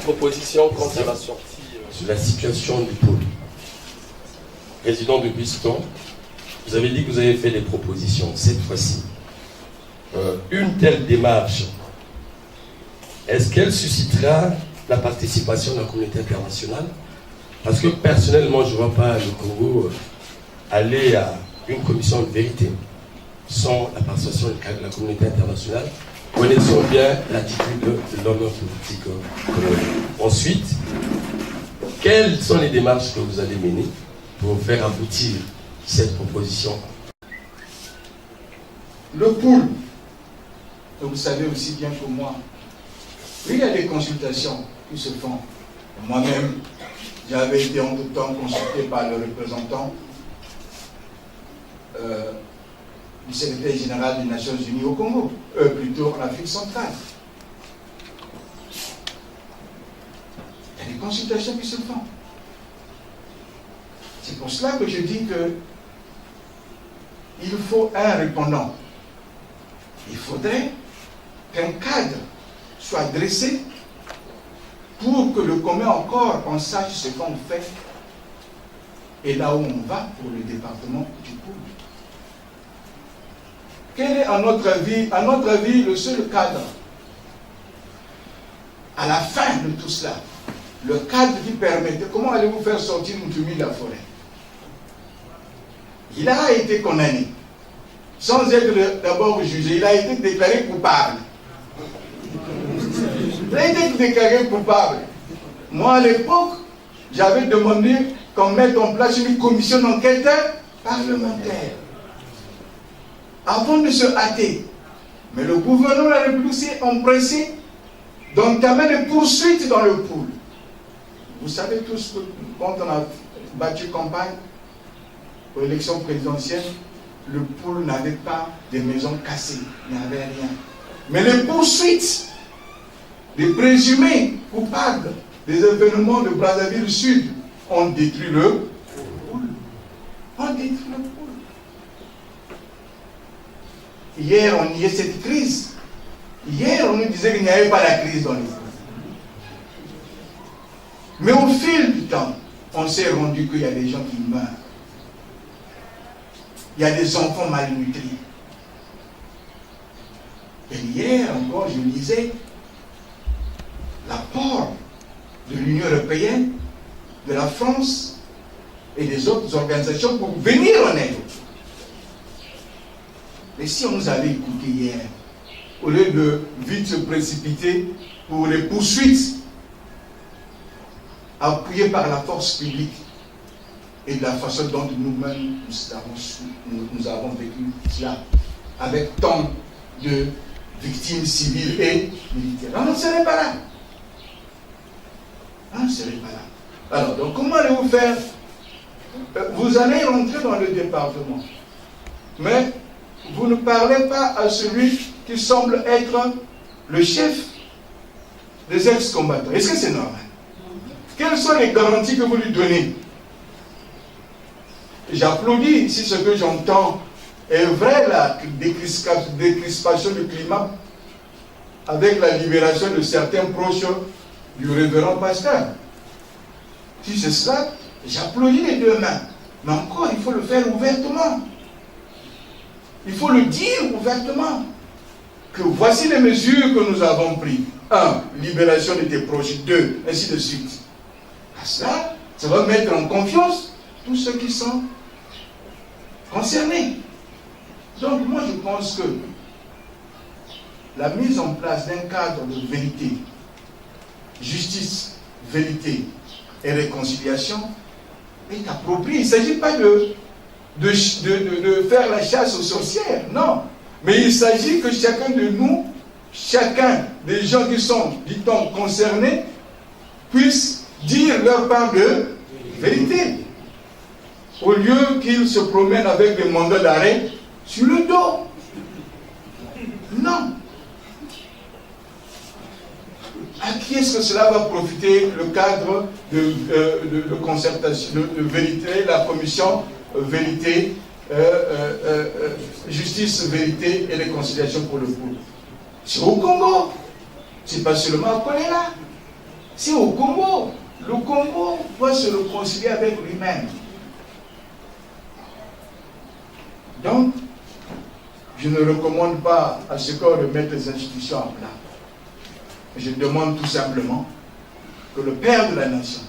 proposition contre la sortie. Sur la situation du pôle. Président de Buston, vous avez dit que vous avez fait des propositions cette fois-ci. Une telle démarche, est-ce qu'elle suscitera la participation de la communauté internationale? Parce que personnellement, je ne vois pas le Congo aller à une commission de vérité sans la participation de la communauté internationale. Connaissons bien l'attitude de l'homme politique congolais. Ensuite, quelles sont les démarches que vous allez mener pour faire aboutir cette proposition? Le pool, vous savez aussi bien que moi, il y a des consultations qui se font. Moi-même, j'avais été en tout temps consulté par le représentant du secrétaire général des Nations Unies au Congo, plutôt en Afrique centrale. Il y a des consultations qui se font. C'est pour cela que je dis que il faut un répondant. Il faudrait qu'un cadre soit dressé pour que le commun encore on sache ce qu'on fait et là où on va pour le département du Pôle. Quel est à notre avis le seul cadre à la fin de tout cela, le cadre qui permettait, comment allez-vous faire sortir Moutoumi de la forêt? Il a été condamné sans être d'abord jugé, il a été déclaré coupable. Il a été déclaré coupable. Moi, à l'époque, j'avais demandé qu'on mette en place une commission d'enquête parlementaire avant de se hâter. Mais le gouvernement de la République s'est empressé d'entamer des poursuites dans le pool. Vous savez tous que quand on a battu campagne aux élections présidentielles, le pool n'avait pas de maisons cassées, il n'y avait rien. Mais les poursuites des présumés coupables des événements de Brazzaville Sud ont détruit le pool. Hier, on y a cette crise. Hier, on nous disait qu'il n'y avait pas la crise dans les îles. Mais au fil du temps, on s'est rendu qu'il y a des gens qui meurent. Il y a des enfants malnutris. Et hier encore, je lisais l'apport de l'Union européenne, de la France et des autres organisations pour venir en aide. Mais si on nous avait écouté hier, au lieu de vite se précipiter pour les poursuites appuyées par la force publique et de la façon dont nous-mêmes nous avons vécu cela, avec tant de victimes civiles et militaires, on ne serait pas là. On ne serait pas là. Alors, donc comment allez-vous faire? Vous allez rentrer dans le département, mais vous ne parlez pas à celui qui semble être le chef des ex-combattants. Est-ce que c'est normal? Quelles sont les garanties que vous lui donnez? J'applaudis si ce que j'entends est vrai, la décrispation du climat avec la libération de certains proches du révérend pasteur. Si c'est cela, j'applaudis les deux mains. Mais encore, il faut le faire ouvertement. Il faut le dire ouvertement. Que voici les mesures que nous avons prises. 1. Libération de tes proches. 2. Ainsi de suite. À cela, ça va mettre en confiance tous ceux qui sont concernés. Donc moi je pense que la mise en place d'un cadre de vérité, justice, vérité et réconciliation est appropriée. Il ne s'agit pas de faire la chasse aux sorcières, non. Mais il s'agit que chacun de nous, chacun des gens qui sont, dit-on, concernés, puisse dire leur part de vérité. Au lieu qu'ils se promènent avec des mandats d'arrêt sur le dos. Non. À qui est-ce que cela va profiter, le cadre de concertation, de vérité, la commission vérité, justice, vérité et réconciliation pour le peuple? C'est au Congo. C'est pas seulement à Kolela. C'est au Congo. Le Congo doit se réconcilier avec lui-même. Donc, je ne recommande pas à ce qu'on remette les institutions en place. Je demande tout simplement que le père de la nation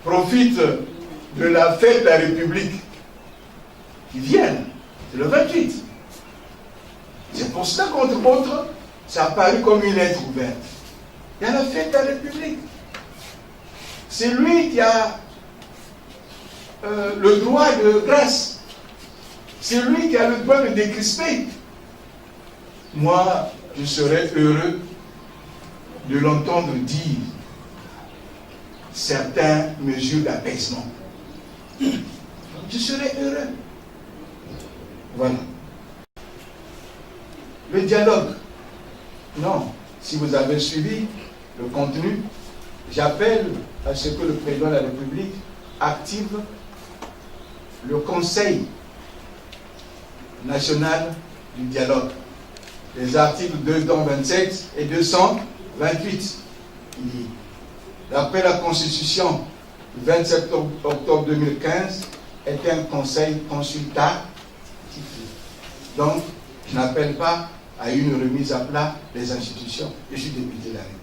profite de la fête de la République qui vient, c'est le 28. C'est pour cela qu'entre autres, ça a paru comme une lettre ouverte. Il y a la fête de la République. C'est lui qui a le droit de grâce. C'est lui qui a le droit de décrisper. Moi, je serais heureux de l'entendre dire certaines mesures d'apaisement. Je serais heureux. Voilà. Le dialogue. Non. Si vous avez suivi le contenu, j'appelle à ce que le président de la République active le Conseil national du dialogue. Les articles 227 et 228. D'après la Constitution du 27 octobre 2015, est un conseil consultatif. Donc, je n'appelle pas à une remise à plat des institutions. Je suis député de la République.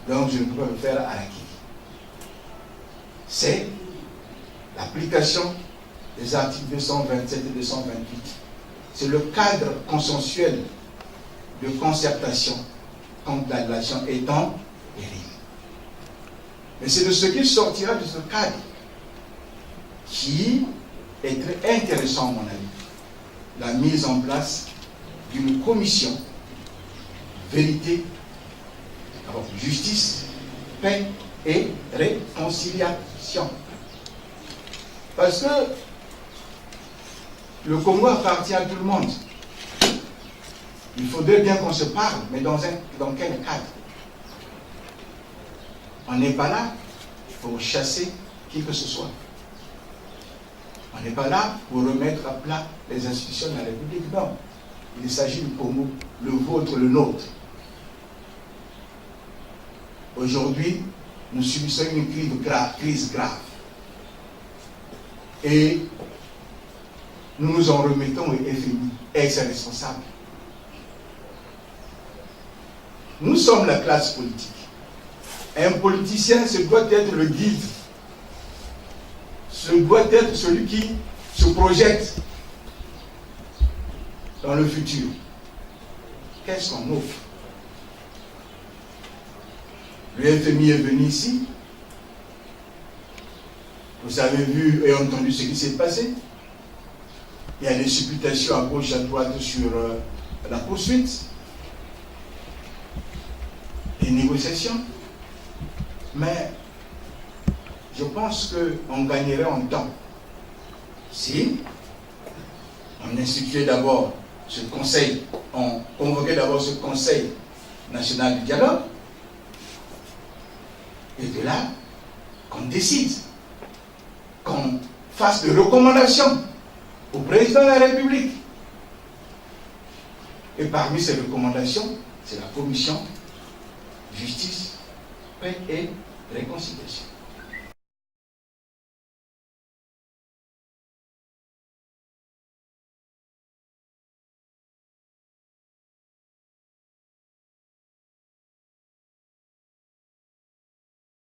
Donc, je ne peux pas le faire à la qui. C'est l'application des articles 227 et 228. C'est le cadre consensuel de concertation quand la nation est en péril. Mais c'est de ce qui sortira de ce cadre qui est très intéressant, à mon avis. La mise en place d'une commission vérité, justice, paix et réconciliation. Parce que le Congo appartient à tout le monde. Il faudrait bien qu'on se parle, mais dans quel cadre? On n'est pas là pour chasser qui que ce soit. On n'est pas là pour remettre à plat les institutions de la République. Non. Il s'agit du Congo, le vôtre, le nôtre. Aujourd'hui, nous subissons une crise grave. Et nous nous en remettons au FMI, ex-responsable. Nous sommes la classe politique. Un politicien, ce doit être le guide. Ce doit être celui qui se projette dans le futur. Qu'est-ce qu'on offre? Le FMI est venu ici. Vous avez vu et entendu ce qui s'est passé. Il y a des supputations à gauche, à droite sur la poursuite, des négociations. Mais je pense qu'on gagnerait en temps si on instituait d'abord ce conseil, on convoquait d'abord ce conseil national du dialogue, et de là, qu'on décide, qu'on fasse des recommandations au président de la République. Et parmi ces recommandations, c'est la commission justice, paix et réconciliation.